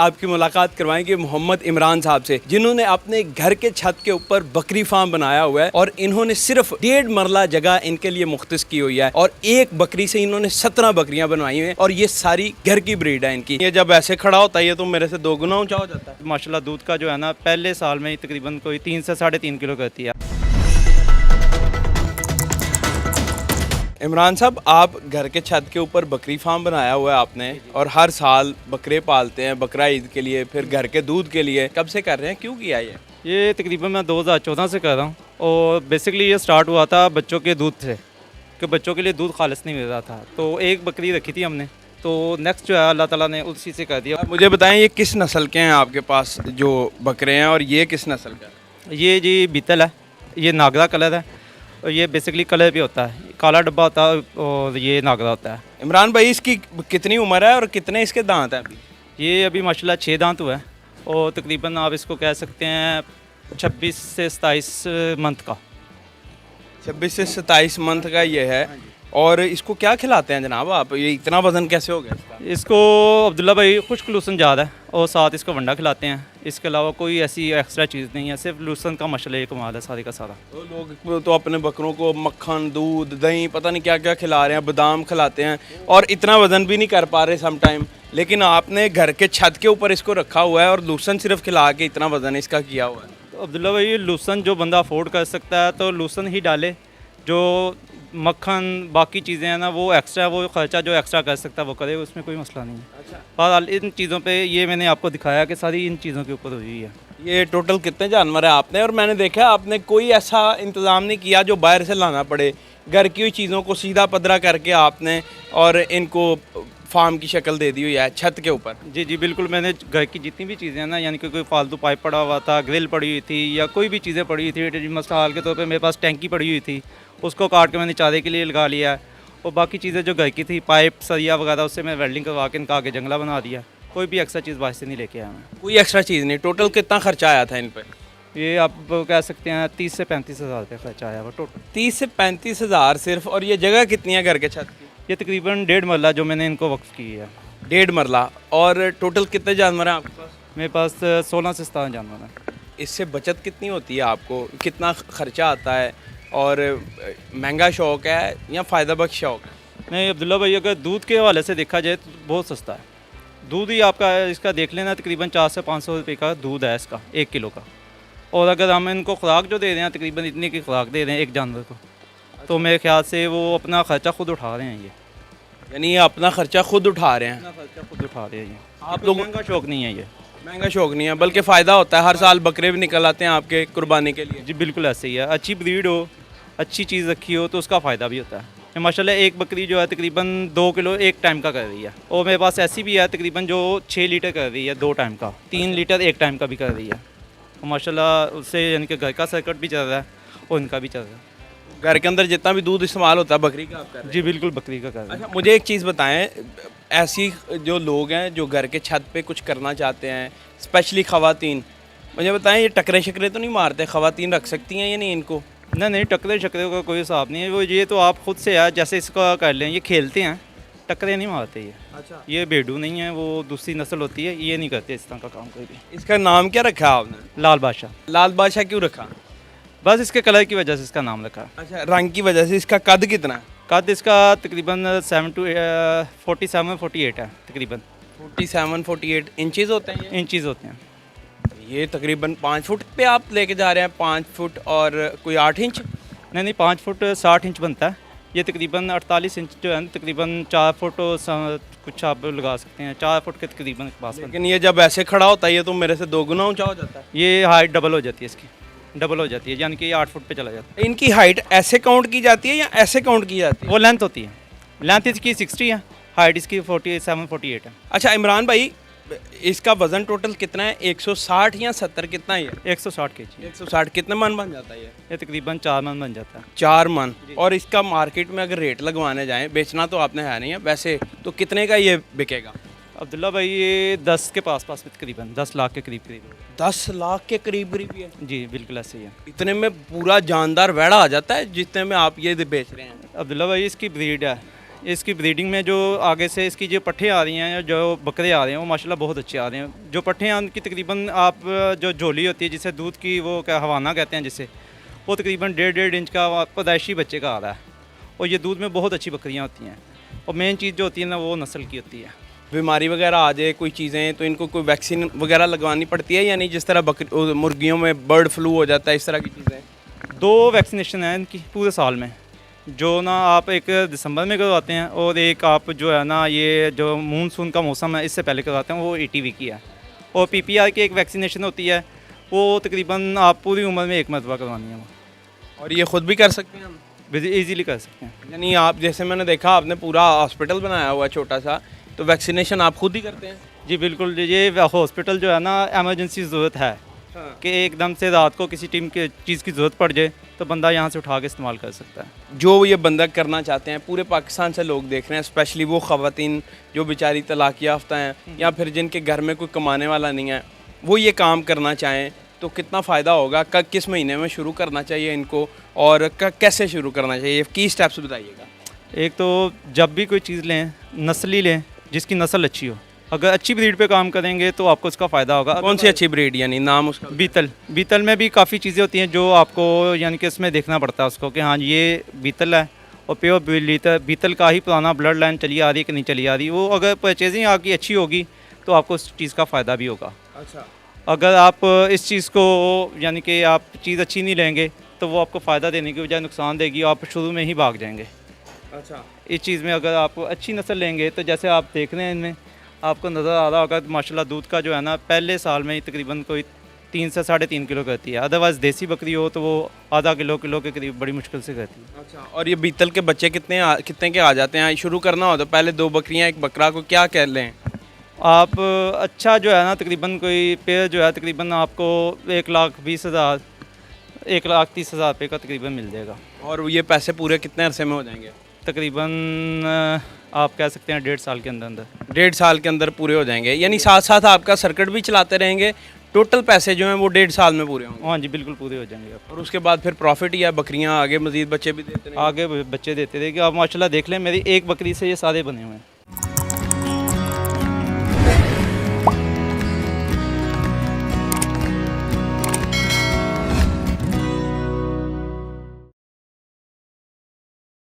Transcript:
आपकी मुलाकात करवाएंगे मोहम्मद इमरान साहब से, जिन्होंने अपने घर के छत के ऊपर बकरी फार्म बनाया हुआ है और इन्होंने सिर्फ 1.5 मरला जगह इनके लिए मुख्तस की हुई है और एक बकरी से इन्होंने 17 बकरियां बनवाई हुई हैं और ये सारी घर की ब्रीड है इनकी। ये जब ऐसे खड़ा होता है ये तो मेरे से 2 गुना ऊंचा हो जाता है। माशाल्लाह दूध का जो है ना, पहले साल में ही तकरीबन कोई 3 से 3.5 किलो करती है। इमरान साहब, आप घर के छत के ऊपर बकरी फार्म बनाया हुआ है आपने और हर साल बकरे पालते हैं बकरा ईद के लिए, फिर घर के दूध के लिए। कब से कर रहे हैं, क्यों किया ये तकरीबन मैं 2014 से कर रहा हूँ और बेसिकली ये स्टार्ट हुआ था बच्चों के दूध से, कि बच्चों के लिए दूध खालिस नहीं मिल रहा था, तो एक बकरी रखी थी हमने, तो नेक्स्ट जो है अल्लाह ताला ने उसी से कर दिया। मुझे बताएं ये किस नस्ल के हैं आपके पास जो बकरे हैं और ये किस नस्ल का है? ये जी बीतल है, ये नागरा कलर है और ये बेसिकली कलर भी होता है, काला डब्बा होता है और ये नागरा होता है। इमरान भाई, इसकी कितनी उम्र है और कितने इसके दांत हैं अभी? ये अभी माशाल्लाह 6 दांत हुआ है और तकरीबन आप इसको कह सकते हैं 26 से 27 मंथ का। 26 से 27 मंथ का ये है। और इसको क्या खिलाते हैं जनाब आप? ये इतना वजन कैसे हो गया इसका? इसको अब्दुल्ला भाई खुश्क लूसन ज़्यादा है और साथ इसको वंडा खिलाते हैं, इसके अलावा कोई ऐसी एक्स्ट्रा चीज़ नहीं है, सिर्फ लूसन का मसला ये कमाल है सारे का सारा। तो लोग तो अपने बकरों को मक्खन, दूध, दही, पता नहीं क्या क्या खिला रहे हैं, बादाम खिलाते हैं और इतना वजन भी नहीं कर पा रहे सम टाइम, लेकिन आपने घर के छत के ऊपर इसको रखा हुआ है और लूसन सिर्फ खिला के इतना वजन इसका किया हुआ है। तो अब्दुल्ला भाई, लूसन जो बंदा अफोर्ड कर सकता है तो लूसन ही डाले, जो मक्खन बाकी चीज़ें हैं ना वो एक्स्ट्रा, वो खर्चा जो एक्स्ट्रा कर सकता है वो करे, उसमें कोई मसला नहीं है। अच्छा, बहरहाल इन चीज़ों पे ये मैंने आपको दिखाया कि सारी इन चीज़ों के ऊपर हुई है। ये टोटल कितने जानवर है आपने? और मैंने देखा आपने कोई ऐसा इंतज़ाम नहीं किया जो बाहर से लाना पड़े, घर की हुई चीज़ों को सीधा पदरा करके आपने और इनको फार्म की शक्ल दे दी हुई है छत के ऊपर। जी जी बिल्कुल, मैंने घर की जितनी भी चीज़ें हैं ना, यानी कि कोई फालतू पाइप पड़ा हुआ था, ग्रिल पड़ी हुई थी या कोई भी चीज़ें पड़ी हुई थी, मिसाल के तौर पे मेरे पास टैंकी पड़ी हुई थी, उसको काट के मैंने चारे के लिए लगा लिया है और बाकी चीज़ें जो घर की थी, पाइप सरिया वगैरह, उससे मैं वेल्डिंग करवा के इनका आगे जंगला बना दिया। कोई भी एक्स्ट्रा चीज़ बाहर से नहीं लेके आया मैं। कोई एक्स्ट्रा चीज़ नहीं। टोटल कितना खर्चा आया था इन पर? ये आप कह सकते हैं 30 से 35 हज़ार रुपये खर्चा आया हुआ टोटल। 30 से 35 हज़ार सिर्फ। और ये जगह कितनी है घर के छत की? ये तकरीबन 1.5 मरला जो मैंने इनको वक्फ की है। 1.5 मरला। और टोटल कितने जानवर हैं आपके पास? मेरे पास 16 से 17 जानवर हैं। इससे बचत कितनी होती है आपको? कितना खर्चा आता है? और महंगा शौक़ है या फ़ायदा बख्श शौक़ है? नहीं अब्दुल्ला भाई, अगर दूध के हवाले से देखा जाए तो बहुत सस्ता है दूध ही। आपका इसका देख लेना, तकरीबन 400 से 500 रुपये का दूध है इसका 1 किलो का। और अगर हम इनको खुराक जो दे रहे हैं, तकरीबन इतनी की खुराक दे रहे हैं एक जानवर को, तो मेरे ख्याल से वो अपना ख़र्चा खुद उठा रहे हैं। ये यानी ये अपना ख़र्चा खुद उठा रहे हैं? अपना ख़र्चा खुद उठा रहे हैं। ये आप लोगों का शौक़ नहीं है, ये महंगा शौक़ नहीं है, बल्कि फ़ायदा होता है। हर साल बकरे भी निकल आते हैं आपके कुर्बानी के लिए। जी बिल्कुल ऐसे ही है। अच्छी ब्रीड हो, अच्छी चीज़ रखी हो तो उसका फ़ायदा भी होता है। माशाल्लाह एक बकरी जो है तकरीबन 2 किलो एक टाइम का कर रही है और मेरे पास ऐसी भी है तकरीबन जो 6 लीटर कर रही है 2 टाइम का, 3 लीटर एक टाइम का भी कर रही है। और माशाल्लाह उससे यानी कि घर का सर्किट भी चल रहा है और इनका भी चल रहा है। घर के अंदर जितना भी दूध इस्तेमाल होता है बकरी का आप कर रहे हैं? जी बिल्कुल बकरी का कर रहे हैं। अच्छा, मुझे एक चीज़ बताएं, ऐसी जो लोग हैं जो घर के छत पे कुछ करना चाहते हैं, स्पेशली ख़वातीन, मुझे बताएं ये टकरे शकरे तो नहीं मारते? ख़वातीन रख सकती हैं या नहीं इनको? नहीं, टकरे शकरे का कोई हिसाब नहीं है। वो ये तो आप खुद से है, जैसे इसका कर लें, ये खेलते हैं, टकरे नहीं मारते ये। अच्छा, ये बेडू नहीं है, वो दूसरी नस्ल होती है, ये नहीं करते इस तरह का काम कोई भी। इसका नाम क्या रखा आपने? लाल बादशाह। लाल बादशाह क्यों रखा? बस इसके कलर की वजह से इसका नाम रखा। अच्छा, रंग की वजह से। इसका कद कितना है? कद इसका तकरीबन 47-48 है तकरीबन। 47-48 इंचज़ होते हैं इंचज़ होते हैं। ये तकरीबन 5 फुट पे आप लेके जा रहे हैं? 5 फुट और कोई 8 इंच? नहीं 5 फुट 60 इंच बनता है। ये तकरीबन 48 इंच जो है तकरीबन 4 फुट कुछ आप लगा सकते हैं, 4 फुट के तकरीबन पास। लेकिन ये जब ऐसे खड़ा होता है ये तो मेरे से 2 गुना ऊंचा हो जाता है। ये हाइट डबल हो जाती है, इसकी डबल हो जाती है, यानी कि 8 फुट पे चला जाता है। इनकी हाइट ऐसे काउंट की जाती है या ऐसे काउंट की जाती है? वो लेंथ होती है, लेंथ इसकी 60 है, हाइट इसकी 47-48 है। अच्छा इमरान भाई, इसका वज़न टोटल कितना है? 160 या 70 कितना है? 160 kg। 160 कितने मन बन जाता है ये तकरीबन 4 मन बन जाता है। 4 मन। और इसका मार्केट में अगर रेट लगवाने जाएं, बेचना तो आपने है नहीं है वैसे, तो कितने का ये बिकेगा? अब्दुल्ला भाई ये 10 के पास तकरीबन 10 लाख के करीब 10 लाख के करीब ही है? जी बिल्कुल ऐसे ही है। इतने में पूरा जानदार वैड़ा आ जाता है जितने में आप ये बेच रहे हैं? अब्दुल्ला भाई इसकी ब्रीड है, इसकी ब्रीडिंग में जो आगे से इसकी जो पट्ठे आ रही हैं, जो बकरे आ रहे हैं, वो माशाल्लाह बहुत अच्छे आ रहे हैं। जो पट्ठे हैं उनकी तकरीबन आप जो झोली होती है जिसे दूध की वो क्या हवाना कहते हैं जिसे, वो तकरीबन 1.5 इंच का पैदाइशी बच्चे का आ रहा है। और ये दूध में बहुत अच्छी बकरियाँ होती हैं। और मेन चीज़ जो होती है ना वो नस्ल की होती है। बीमारी वगैरह आ जाए कोई चीज़ें तो इनको कोई वैक्सीन वगैरह लगवानी पड़ती है, यानी जिस तरह बकरी मुर्गियों में बर्ड फ्लू हो जाता है इस तरह की चीज़ें? 2 वैक्सीनेशन हैं इनकी पूरे साल में, जो ना आप एक दिसंबर में करवाते हैं और एक आप जो है ना ये जो मानसून का मौसम है इससे पहले करवाते हैं, वो ETV की है। और PPR की एक वैक्सीनेशन होती है, वो तकरीबन आप पूरी उम्र में एक मरतबा करवानी है वो। और ये खुद भी कर सकते हैं हम? ईज़िली कर सकते हैं। यानी आप जैसे मैंने देखा आपने पूरा हॉस्पिटल बनाया हुआ है छोटा सा, तो वैक्सीनेशन आप खुद ही करते हैं? जी बिल्कुल, ये हॉस्पिटल जो है ना एमरजेंसी ज़रूरत है कि एकदम से रात को किसी टीम की चीज़ की ज़रूरत पड़ जाए तो बंदा यहाँ से उठा के इस्तेमाल कर सकता है। जो ये बंदा करना चाहते हैं, पूरे पाकिस्तान से लोग देख रहे हैं, स्पेशली वो ख़वातीन जो बेचारी तलाक याफ्ता हैं या फिर जिनके घर में कोई कमाने वाला नहीं है, वो ये काम करना चाहें तो कितना फ़ायदा होगा? किस महीने में शुरू करना चाहिए इनको और कैसे शुरू करना चाहिए? की स्टेप्स बताइएगा। एक तो जब भी कोई चीज़ लें नस्ली लें जिसकी नस्ल अच्छी हो। अगर अच्छी ब्रीड पे काम करेंगे तो आपको इसका फ़ायदा होगा। कौन सी अच्छी ब्रीड, यानी नाम उसका? बीतल में भी काफ़ी चीज़ें होती हैं जो आपको यानी कि इसमें देखना पड़ता है उसको कि हाँ ये बीतल है और प्योर बीतल का ही पुराना ब्लड लाइन चली आ रही है कि नहीं चली आ रही। वो अगर परचेजिंग आपकी अच्छी होगी तो आपको उस चीज़ का फ़ायदा भी होगा। अच्छा। अगर आप इस चीज़ को यानी कि आप चीज़ अच्छी नहीं लेंगे तो वो आपको फ़ायदा देने की बजाय नुकसान देगी, आप शुरू में ही भाग जाएंगे। अच्छा। इस चीज़ में अगर आप अच्छी नस्ल लेंगे तो जैसे आप देख रहे हैं इनमें आपको नज़र आ रहा होगा माशाल्लाह दूध का जो है ना पहले साल में ही तकरीबन कोई 3 से 3.5 किलो करती है। अदरवाइज़ देसी बकरी हो तो वो आधा किलो के करीब बड़ी मुश्किल से करती है। अच्छा। और ये बीतल के बच्चे कितने के आ जाते हैं? शुरू करना हो तो पहले 2 बकरियां 1 बकरा को क्या कह लें आप? अच्छा जो है ना तकरीबन कोई पेयर जो है तकरीबन आपको 1,20,000 1,30,000 रुपये का तकरीबन मिल जाएगा। और ये पैसे पूरे कितने अरसे में हो जाएंगे? तकरीबन आप कह सकते हैं 1.5 साल के अंदर 1.5 साल के अंदर पूरे हो जाएंगे, यानी साथ साथ आपका सर्किट भी चलाते रहेंगे, टोटल पैसे जो हैं वो 1.5 साल में पूरे होंगे? हाँ जी बिल्कुल पूरे हो जाएंगे आप। और उसके बाद फिर प्रॉफिट ही है, बकरियां आगे मज़ीद बच्चे भी देते हैं? आगे बच्चे देते रहेंगे। आप माशाल्लाह देख लें मेरी एक बकरी से ये सारे बने हुए हैं।